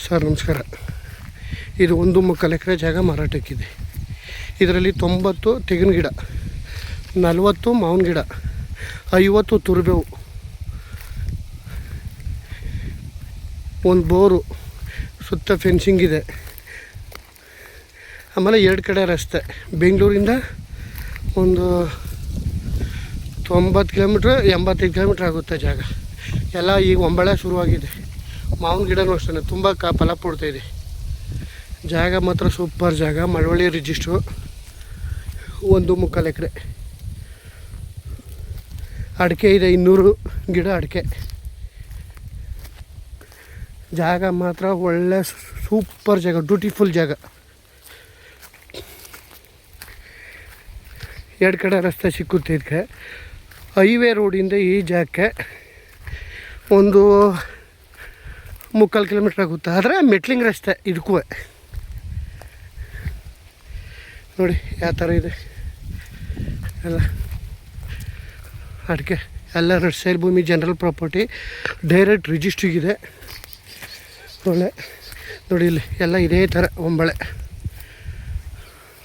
Sir ನಮಸ್ಕಾರ. ಇದು 1.3 ಎಕರೆ ಜಾಗ ಮಾರಾಟಕ್ಕಿದೆ. ಇದರಲ್ಲಿ 90 ತೆಂಗಿನ ಗಿಡ, 40 ಮಾವಿನ ಗಿಡ, 50 ತುರಿಬೇವು, ಒಂದು ಬೋರು, ಸುತ್ತ ಫೆನ್ಸಿಂಗ್ ಇದೆ. ಆಮೇಲೆ 2 ಕಡೆ ರಸ್ತೆ. ಬೆಂಗಳೂರಿಂದ ಒಂದು 90 ಕಿಲೋಮೀಟ್ರ್ 85 ಕಿಲೋಮೀಟ್ರ್ ಆಗುತ್ತೆ ಜಾಗ. ಎಲ್ಲ ಈಗ ಒಂಬಳೆ ಶುರುವಾಗಿದೆ. ಮಾವಿನ ಗಿಡನೂ ಅಷ್ಟೇ ತುಂಬ ಫಲ ಕೊಡ್ತಾಯಿದೆ. ಜಾಗ ಮಾತ್ರ ಸೂಪರ್ ಜಾಗ. ಮಳವಳ್ಳಿ ರಿಜಿಸ್ಟ್ರು, 1.3 ಎಕರೆ. ಅಡಿಕೆ ಇದೆ, 200 ಗಿಡ ಅಡಿಕೆ. ಜಾಗ ಮಾತ್ರ ಒಳ್ಳೆ ಸೂಪರ್ ಜಾಗ, ಬ್ಯೂಟಿಫುಲ್ ಜಾಗ. 2 ಕಡೆ ರಸ್ತೆ ಸಿಕ್ಕುತ್ತೆ. ಇದಕ್ಕೆ ಹೈವೇ ರೋಡಿಂದ ಈ ಜಾಗಕ್ಕೆ ಒಂದು 3/4 ಕಿಲೋಮೀಟ್ರ್ ಆಗುತ್ತೆ. ಆದರೆ ಮೆಟ್ಲಿಂಗ್ ರಸ್ತೆ ಇದಕ್ಕೂ. ನೋಡಿ ಯಾವ ಥರ ಇದೆ ಎಲ್ಲ. ಅಡಿಕೆ ಎಲ್ಲ ಸೇಲ್ ಭೂಮಿ, ಜನರಲ್ ಪ್ರಾಪರ್ಟಿ, ಡೈರೆಕ್ಟ್ ರಿಜಿಸ್ಟ್ರಿಗಿದೆ. ಒಳ್ಳೆ ನೋಡಿ ಇಲ್ಲಿ ಎಲ್ಲ ಇದೇ ಥರ ಒಂಬಳೆ.